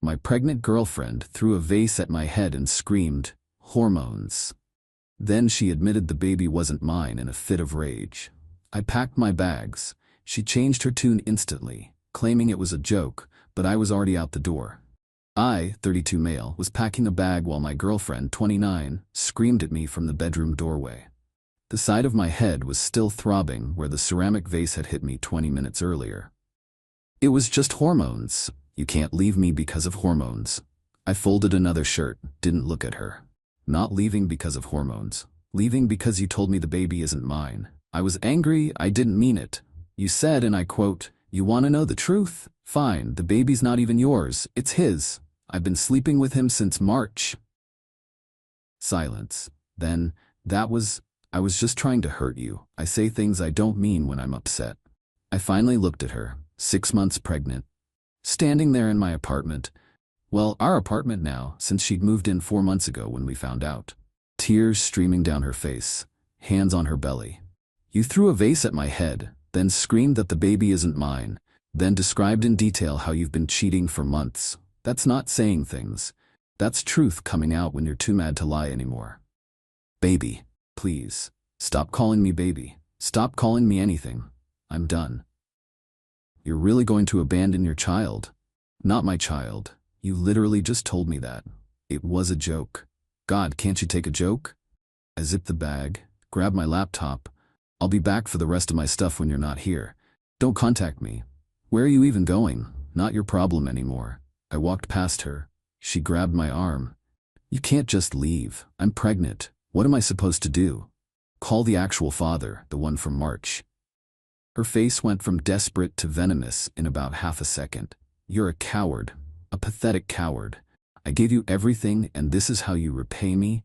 My pregnant girlfriend threw a vase at my head and screamed, "Hormones." Then she admitted the baby wasn't mine in a fit of rage. I packed my bags. She changed her tune instantly, claiming it was a joke, but I was already out the door. I, 32 male, was packing a bag while my girlfriend, 29, screamed at me from the bedroom doorway. The side of my head was still throbbing where the ceramic vase had hit me 20 minutes earlier. "It was just hormones. You can't leave me because of hormones." I folded another shirt, didn't look at her. "Not leaving because of hormones. Leaving because you told me the baby isn't mine." I was angry, I didn't mean it. "You said," and I quote, "You want to know the truth? Fine, the baby's not even yours, it's his. I've been sleeping with him since March." Silence. Then, "I was just trying to hurt you. I say things I don't mean when I'm upset." I finally looked at her, 6 months pregnant, standing there in my apartment. Well, our apartment now, since she'd moved in 4 months ago when we found out. Tears streaming down her face, hands on her belly. "You threw a vase at my head, then screamed that the baby isn't mine, then described in detail how you've been cheating for months. That's not saying things. That's truth coming out when you're too mad to lie anymore." "Baby, please. Stop calling me baby. Stop calling me anything. I'm done." "You're really going to abandon your child?" "Not my child. You literally just told me that. It was a joke. God, can't you take a joke?" I zipped the bag, grabbed my laptop. "I'll be back for the rest of my stuff when you're not here. Don't contact me." "Where are you even going? Not your problem anymore." I walked past her. She grabbed my arm. "You can't just leave. I'm pregnant. What am I supposed to do?" "Call the actual father, the one from March." Her face went from desperate to venomous in about half a second. "You're a coward. A pathetic coward. I gave you everything and this is how you repay me?"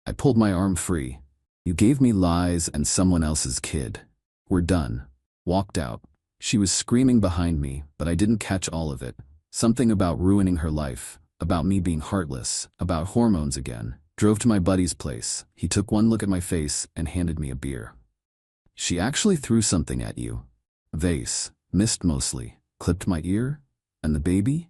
I pulled my arm free. "You gave me lies and someone else's kid. We're done." Walked out. She was screaming behind me, but I didn't catch all of it. Something about ruining her life, about me being heartless, about hormones again. Drove to my buddy's place. He took one look at my face and handed me a beer. "She actually threw something at you." "Vase. Missed mostly. Clipped my ear? And the baby?"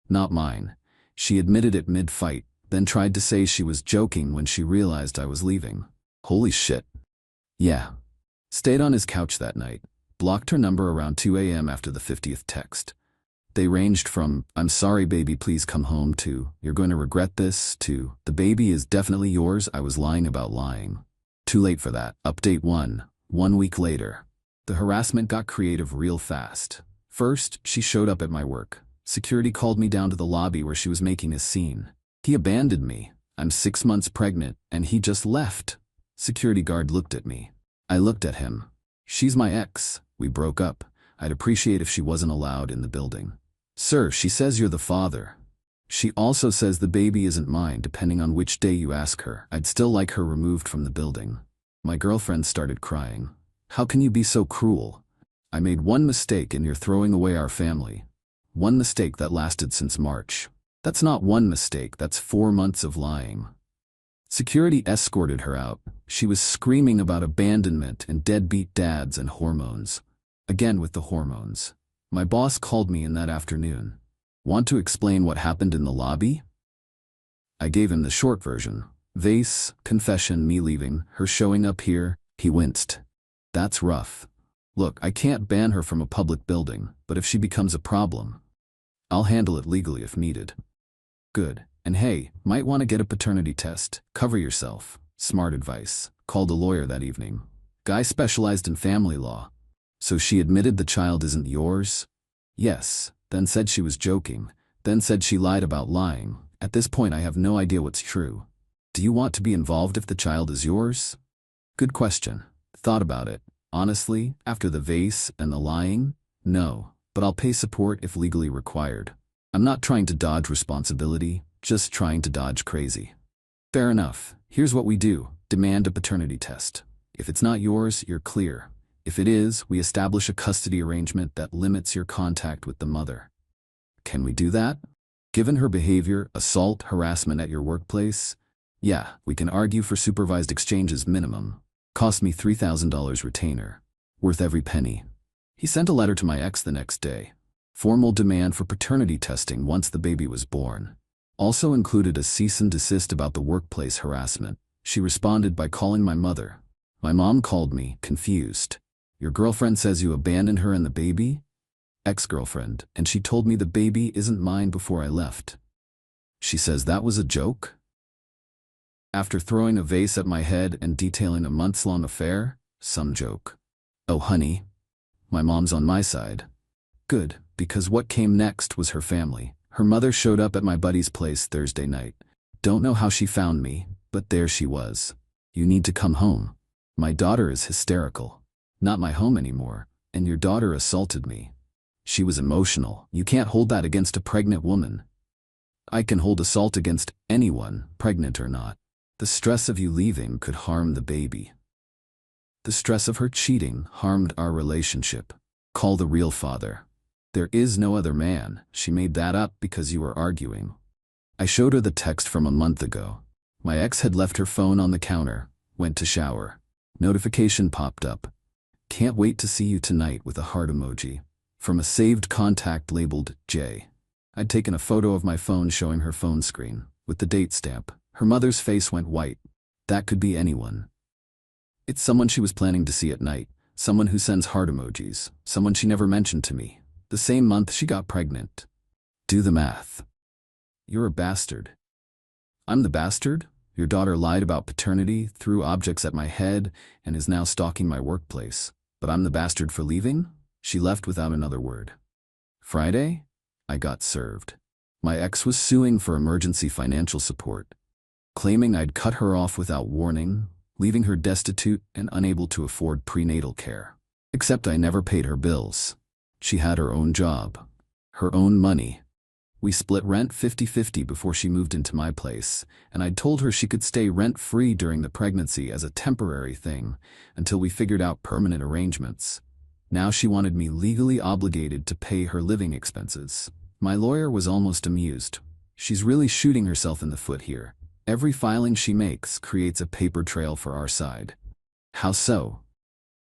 "Not mine." She admitted it mid-fight, then tried to say she was joking when she realized I was leaving. Holy shit. Yeah. Stayed on his couch that night. Blocked her number around 2 a.m. after the 50th text. They ranged from, "I'm sorry baby, please come home," to, "You're going to regret this," to, "The baby is definitely yours, I was lying about lying." Too late for that. Update 1. 1 week later. The harassment got creative real fast. First, she showed up at my work. Security called me down to the lobby where she was making a scene. "He abandoned me. I'm 6 months pregnant, and he just left." Security guard looked at me. I looked at him. "She's my ex. We broke up. I'd appreciate if she wasn't allowed in the building." "Sir, she says you're the father. She also says the baby isn't mine depending on which day you ask her. I'd still like her removed from the building." My girlfriend started crying. "How can you be so cruel? I made one mistake and you're throwing away our family. One mistake that lasted since March. That's not one mistake, that's 4 months of lying." Security escorted her out. She was screaming about abandonment and deadbeat dads and hormones. Again with the hormones. My boss called me in that afternoon. "Want to explain what happened in the lobby?" I gave him the short version. Vase, confession, me leaving, her showing up here. He winced. "That's rough. Look, I can't ban her from a public building, but if she becomes a problem, I'll handle it legally if needed." "Good. And hey, might want to get a paternity test. Cover yourself." Smart advice. Called a lawyer that evening. Guy specialized in family law. "So she admitted the child isn't yours?" "Yes." Then said she was joking. Then said she lied about lying. At this point I have no idea what's true. "Do you want to be involved if the child is yours?" Good question. Thought about it. Honestly, after the vase and the lying, no. But I'll pay support if legally required. I'm not trying to dodge responsibility, just trying to dodge crazy. "Fair enough. Here's what we do. Demand a paternity test. If it's not yours, you're clear. If it is, we establish a custody arrangement that limits your contact with the mother." Can we do that? Given her behavior, assault, harassment at your workplace? Yeah, we can argue for supervised exchanges minimum. Cost me $3,000 retainer. Worth every penny. He sent a letter to my ex the next day. Formal demand for paternity testing once the baby was born. Also included a cease and desist about the workplace harassment. She responded by calling my mother. My mom called me, confused. Your girlfriend says you abandoned her and the baby? Ex-girlfriend, and she told me the baby isn't mine before I left. She says that was a joke? After throwing a vase at my head and detailing a months-long affair, some joke. Oh honey, my mom's on my side. Good, because what came next was her family. Her mother showed up at my buddy's place Thursday night. Don't know how she found me, but there she was. You need to come home. My daughter is hysterical. Not my home anymore, and your daughter assaulted me. She was emotional. You can't hold that against a pregnant woman. I can hold assault against anyone, pregnant or not. The stress of you leaving could harm the baby. The stress of her cheating harmed our relationship. Call the real father. There is no other man. She made that up because you were arguing. I showed her the text from a month ago. My ex had left her phone on the counter, went to shower. Notification popped up. Can't wait to see you tonight with a heart emoji. From a saved contact labeled J. I'd taken a photo of my phone showing her phone screen, with the date stamp. Her mother's face went white. That could be anyone. It's someone she was planning to see at night, someone who sends heart emojis, someone she never mentioned to me. The same month she got pregnant. Do the math. You're a bastard. I'm the bastard? Your daughter lied about paternity, threw objects at my head, and is now stalking my workplace. But I'm the bastard for leaving? She left without another word. Friday, I got served. My ex was suing for emergency financial support, claiming I'd cut her off without warning, leaving her destitute and unable to afford prenatal care. Except I never paid her bills. She had her own job, her own money. We split rent 50-50 before she moved into my place, and I'd told her she could stay rent-free during the pregnancy as a temporary thing until we figured out permanent arrangements. Now she wanted me legally obligated to pay her living expenses. My lawyer was almost amused. She's really shooting herself in the foot here. Every filing she makes creates a paper trail for our side. How so?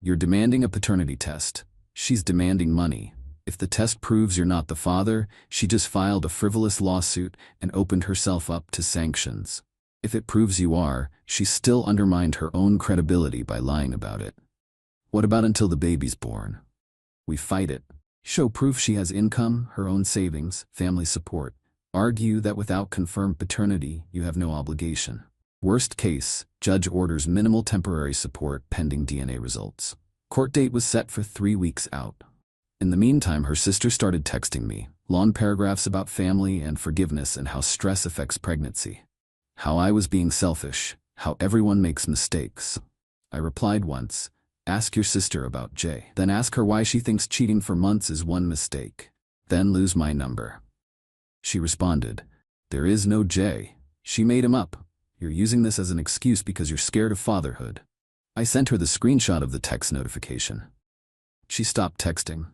You're demanding a paternity test. She's demanding money. If the test proves you're not the father, she just filed a frivolous lawsuit and opened herself up to sanctions. If it proves you are, she still undermined her own credibility by lying about it. What about until the baby's born? We fight it. Show proof she has income, her own savings, family support. Argue that without confirmed paternity, you have no obligation. Worst case, judge orders minimal temporary support pending DNA results. Court date was set for 3 weeks out. In the meantime, her sister started texting me, long paragraphs about family and forgiveness and how stress affects pregnancy. How I was being selfish, how everyone makes mistakes. I replied once, ask your sister about Jay. Then ask her why she thinks cheating for months is one mistake. Then lose my number. She responded, there is no Jay. She made him up. You're using this as an excuse because you're scared of fatherhood. I sent her the screenshot of the text notification. She stopped texting.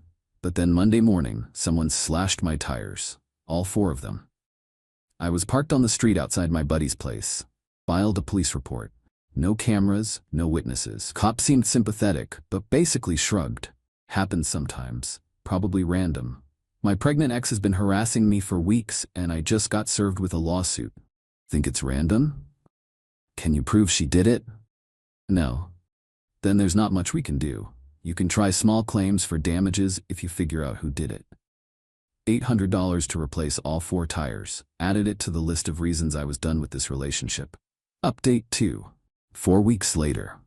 But then Monday morning, someone slashed my tires, all 4 of them. I was parked on the street outside my buddy's place. Filed a police report. No cameras, no witnesses. Cop seemed sympathetic, but basically shrugged. Happens sometimes. Probably random. My pregnant ex has been harassing me for weeks, and I just got served with a lawsuit. Think it's random? Can you prove she did it? No. Then there's not much we can do. You can try small claims for damages if you figure out who did it. $800 to replace all 4 tires. Added it to the list of reasons I was done with this relationship. Update 2. 4 weeks later.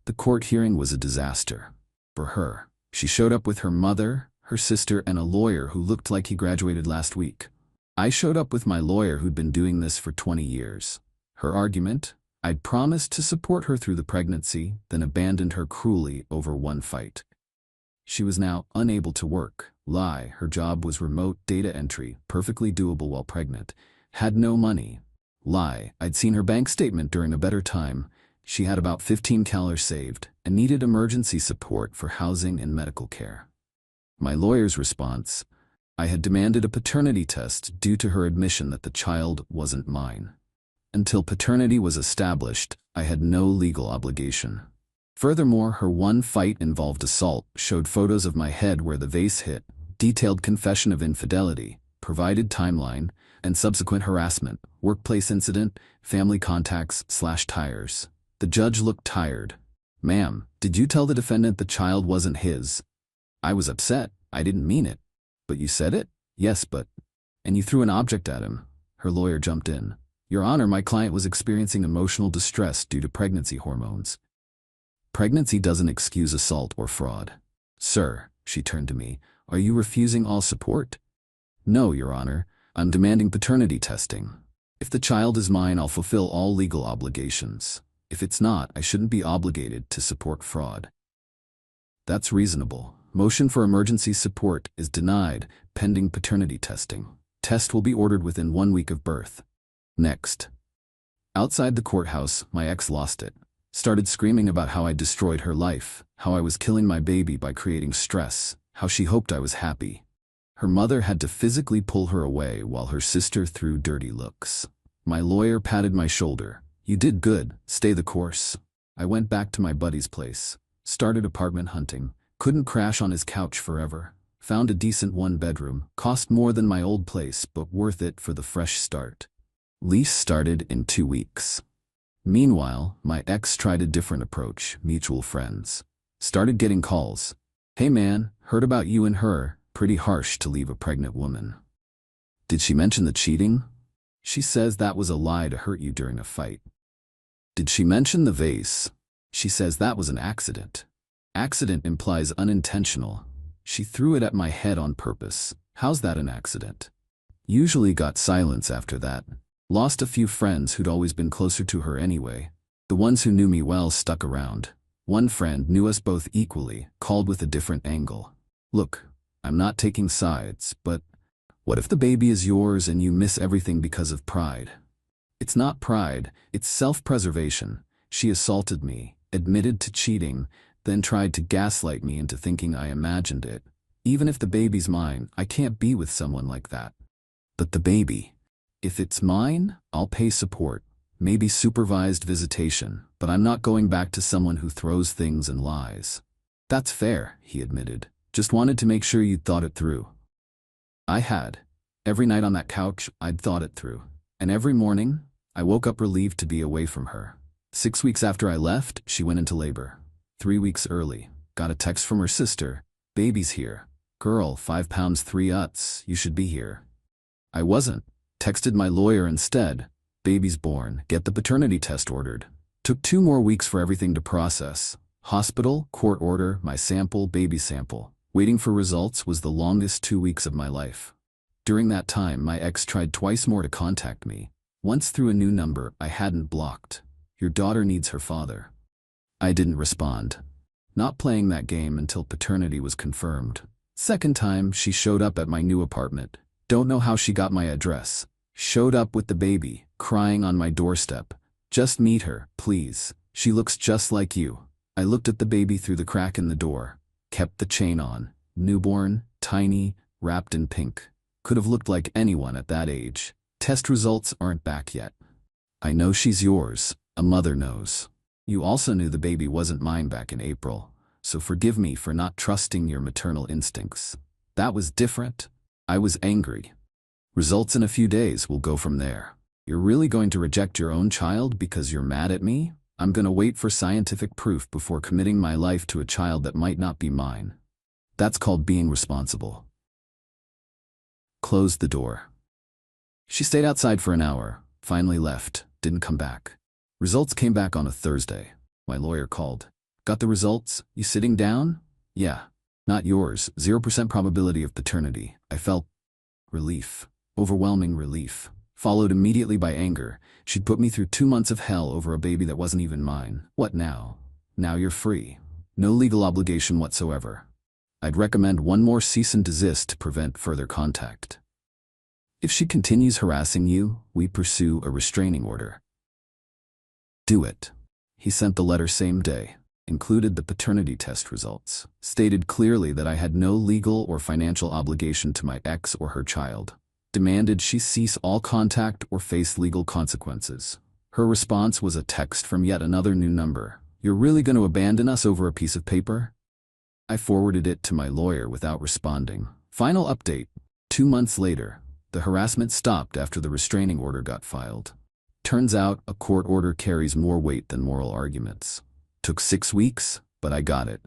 The court hearing was a disaster. For her. She showed up with her mother, her sister, and a lawyer who looked like he graduated last week. I showed up with my lawyer who'd been doing this for 20 years. Her argument? I'd promised to support her through the pregnancy, then abandoned her cruelly over one fight. She was now unable to work. Lie, her job was remote data entry, perfectly doable while pregnant. Had no money. Lie, I'd seen her bank statement during a better time. She had about $15 saved and needed emergency support for housing and medical care. My lawyer's response? I had demanded a paternity test due to her admission that the child wasn't mine. Until paternity was established, I had no legal obligation. Furthermore, her one fight involved assault, showed photos of my head where the vase hit, detailed confession of infidelity, provided timeline, and subsequent harassment, workplace incident, family contacts/tires. The judge looked tired. "Ma'am, did you tell the defendant the child wasn't his?" I was upset. I didn't mean it. "But you said it?" "Yes, but..." "And you threw an object at him." Her lawyer jumped in. "Your Honor, my client was experiencing emotional distress due to pregnancy hormones." Pregnancy doesn't excuse assault or fraud. "Sir," she turned to me, "are you refusing all support?" "No, Your Honor. I'm demanding paternity testing. If the child is mine, I'll fulfill all legal obligations. If it's not, I shouldn't be obligated to support fraud." That's reasonable. Motion for emergency support is denied, pending paternity testing. Test will be ordered within 1 week of birth. Next. Outside the courthouse, my ex lost it. Started screaming about how I destroyed her life, how I was killing my baby by creating stress, how she hoped I was happy. Her mother had to physically pull her away while her sister threw dirty looks. My lawyer patted my shoulder. "You did good, stay the course." I went back to my buddy's place. Started apartment hunting. Couldn't crash on his couch forever. Found a decent 1-bedroom. Cost more than my old place, but worth it for the fresh start. Lease started in 2 weeks. Meanwhile, my ex tried a different approach, mutual friends. Started getting calls. "Hey man, heard about you and her. Pretty harsh to leave a pregnant woman." "Did she mention the cheating?" "She says that was a lie to hurt you during a fight." "Did she mention the vase?" "She says that was an accident." Accident implies unintentional. "She threw it at my head on purpose. How's that an accident?" Usually got silence after that. Lost a few friends who'd always been closer to her anyway. The ones who knew me well stuck around. One friend knew us both equally, called with a different angle. "Look, I'm not taking sides, but what if the baby is yours and you miss everything because of pride?" "It's not pride, it's self-preservation. She assaulted me, admitted to cheating, then tried to gaslight me into thinking I imagined it. Even if the baby's mine, I can't be with someone like that." "But the baby..." "If it's mine, I'll pay support, maybe supervised visitation, but I'm not going back to someone who throws things and lies." "That's fair," he admitted. "Just wanted to make sure you'd thought it through." I had. Every night on that couch, I'd thought it through. And every morning, I woke up relieved to be away from her. 6 weeks after I left, she went into labor. 3 weeks early. Got a text from her sister. "Baby's here. Girl, 5 pounds 3 ounces, you should be here." I wasn't. Texted my lawyer instead. "Baby's born, get the paternity test ordered." Took 2 more weeks for everything to process. Hospital, court order, my sample, baby sample. Waiting for results was the longest 2 weeks of my life. During that time, my ex tried twice more to contact me. Once through a new number I hadn't blocked. "Your daughter needs her father." I didn't respond. Not playing that game until paternity was confirmed. Second time, she showed up at my new apartment. Don't know how she got my address. Showed up with the baby, crying on my doorstep. "Just meet her, please. She looks just like you." I looked at the baby through the crack in the door. Kept the chain on. Newborn, tiny, wrapped in pink. Could have looked like anyone at that age. "Test results aren't back yet." "I know she's yours. A mother knows. You also knew the baby wasn't mine back in April, so forgive me for not trusting your maternal instincts." That was different. I was angry. "Results in a few days, we'll go from there." "You're really going to reject your own child because you're mad at me?" "I'm gonna wait for scientific proof before committing my life to a child that might not be mine." That's called being responsible. Closed the door. She stayed outside for an hour, finally left, didn't come back. Results came back on a Thursday. My lawyer called. "Got the results? You sitting down?" "Yeah." "Not yours, 0% probability of paternity." I felt relief. Overwhelming relief. Followed immediately by anger. She'd put me through 2 months of hell over a baby that wasn't even mine. What now? Now you're free. No legal obligation whatsoever. I'd recommend one more cease and desist to prevent further contact. If she continues harassing you, we pursue a restraining order. Do it. He sent the letter same day. Included the paternity test results. Stated clearly that I had no legal or financial obligation to my ex or her child. Demanded she cease all contact or face legal consequences. Her response was a text from yet another new number. "You're really going to abandon us over a piece of paper?" I forwarded it to my lawyer without responding. Final update. 2 months later, the harassment stopped after the restraining order got filed. Turns out a court order carries more weight than moral arguments. Took 6 weeks, but I got it.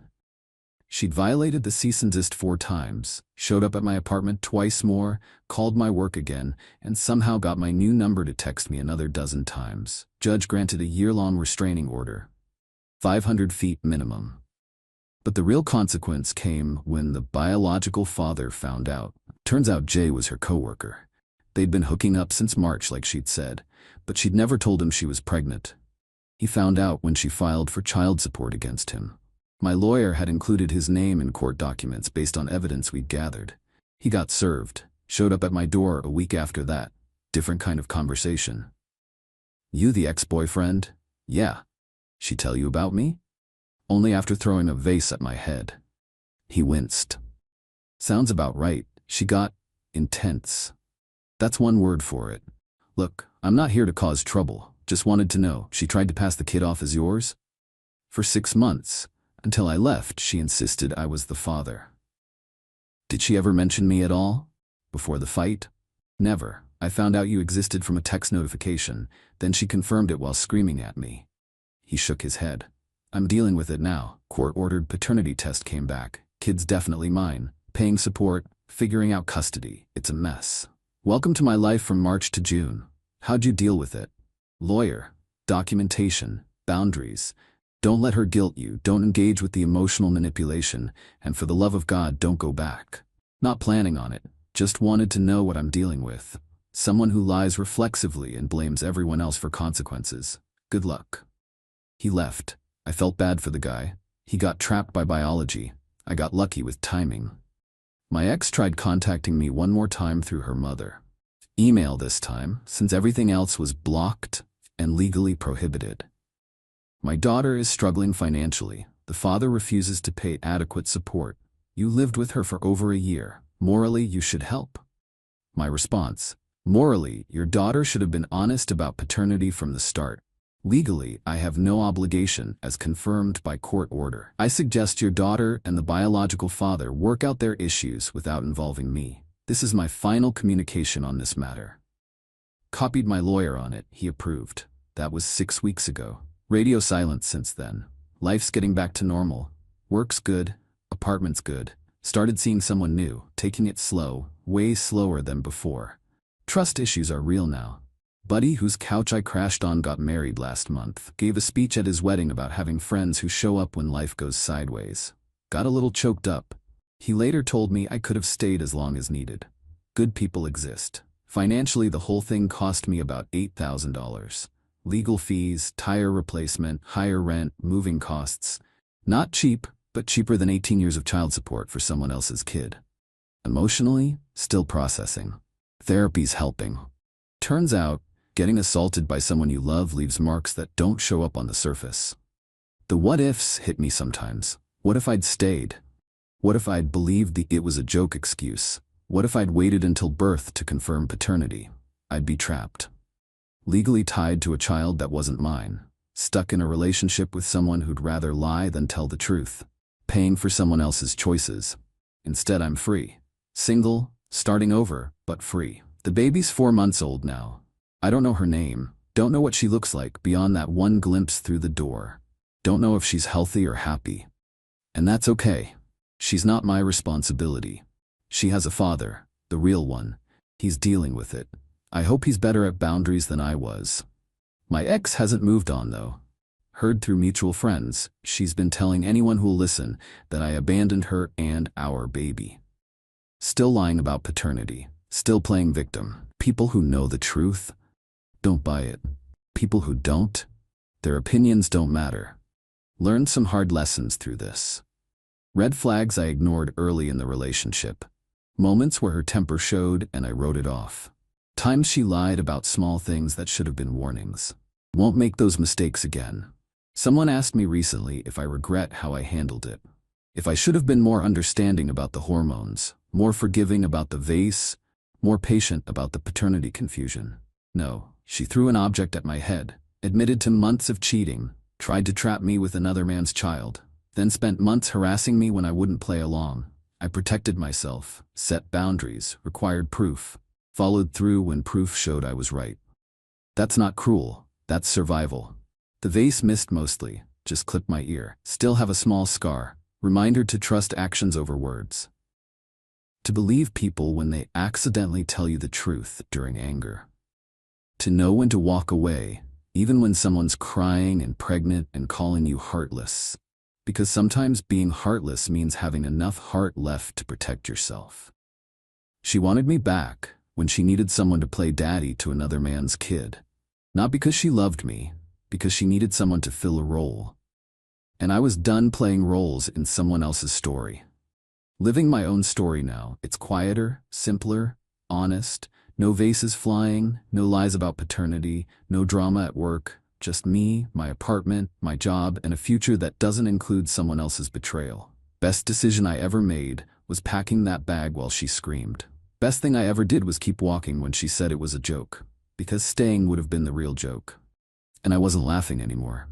She'd violated the cease and desist 4 times, showed up at my apartment twice more, called my work again, and somehow got my new number to text me another 12 times. Judge granted a year-long restraining order. 500 feet minimum. But the real consequence came when the biological father found out. Turns out Jay was her coworker. They'd been hooking up since March like she'd said, but she'd never told him she was pregnant. He found out when she filed for child support against him. My lawyer had included his name in court documents based on evidence we'd gathered. He got served, showed up at my door a week after that. Different kind of conversation. "You the ex-boyfriend?" "Yeah." "She tell you about me?" "Only after throwing a vase at my head." He winced. "Sounds about right." She got intense. That's one word for it. "Look, I'm not here to cause trouble. Just wanted to know, she tried to pass the kid off as yours?" "For 6 months. Until I left, she insisted I was the father." "Did she ever mention me at all? Before the fight?" "Never. I found out you existed from a text notification, then she confirmed it while screaming at me." He shook his head. "I'm dealing with it now. Court-ordered paternity test came back. Kid's definitely mine. Paying support, figuring out custody. It's a mess. Welcome to my life from March to June. How'd you deal with it?" "Lawyer. Documentation. Boundaries. Don't let her guilt you, don't engage with the emotional manipulation, and for the love of God, don't go back." "Not planning on it. Just wanted to know what I'm dealing with. Someone who lies reflexively and blames everyone else for consequences. Good luck." He left. I felt bad for the guy. He got trapped by biology. I got lucky with timing. My ex tried contacting me one more time through her mother. Email this time, since everything else was blocked and legally prohibited. "My daughter is struggling financially. The father refuses to pay adequate support. You lived with her for over a year. Morally, you should help." My response: "Morally, your daughter should have been honest about paternity from the start. Legally, I have no obligation, as confirmed by court order. I suggest your daughter and the biological father work out their issues without involving me. This is my final communication on this matter." Copied my lawyer on it. He approved. That was 6 weeks ago. Radio silence since then. Life's getting back to normal. Work's good. Apartment's good. Started seeing someone new, taking it slow, way slower than before. Trust issues are real now. Buddy, whose couch I crashed on, got married last month. Gave a speech at his wedding about having friends who show up when life goes sideways. Got a little choked up. He later told me I could have stayed as long as needed. Good people exist. Financially, the whole thing cost me about $8,000. Legal fees, tire replacement, higher rent, moving costs. Not cheap, but cheaper than 18 years of child support for someone else's kid. Emotionally, still processing. Therapy's helping. Turns out, getting assaulted by someone you love leaves marks that don't show up on the surface. The what-ifs hit me sometimes. What if I'd stayed? What if I'd believed it was a joke excuse? What if I'd waited until birth to confirm paternity? I'd be trapped. Legally tied to a child that wasn't mine. Stuck in a relationship with someone who'd rather lie than tell the truth. Paying for someone else's choices. Instead, I'm free. Single, starting over, but free. The baby's 4 months old now. I don't know her name. Don't know what she looks like beyond that one glimpse through the door. Don't know if she's healthy or happy. And that's okay. She's not my responsibility. She has a father, the real one. He's dealing with it. I hope he's better at boundaries than I was. My ex hasn't moved on, though. Heard through mutual friends, she's been telling anyone who'll listen that I abandoned her and our baby. Still lying about paternity. Still playing victim. People who know the truth don't buy it. People who don't, their opinions don't matter. Learned some hard lessons through this. Red flags I ignored early in the relationship. Moments where her temper showed and I wrote it off. Times she lied about small things that should have been warnings. Won't make those mistakes again. Someone asked me recently if I regret how I handled it. If I should have been more understanding about the hormones, more forgiving about the vase, more patient about the paternity confusion. No, she threw an object at my head, admitted to months of cheating, tried to trap me with another man's child, then spent months harassing me when I wouldn't play along. I protected myself, set boundaries, required proof, followed through when proof showed I was right. That's not cruel, that's survival. The vase missed mostly, just clipped my ear. Still have a small scar, reminder to trust actions over words. To believe people when they accidentally tell you the truth during anger. To know when to walk away, even when someone's crying and pregnant and calling you heartless. Because sometimes being heartless means having enough heart left to protect yourself. She wanted me back when she needed someone to play daddy to another man's kid. Not because she loved me, because she needed someone to fill a role. And I was done playing roles in someone else's story. Living my own story now, it's quieter, simpler, honest, no vases flying, no lies about paternity, no drama at work, just me, my apartment, my job, and a future that doesn't include someone else's betrayal. Best decision I ever made was packing that bag while she screamed. Best thing I ever did was keep walking when she said it was a joke, because staying would have been the real joke. And I wasn't laughing anymore.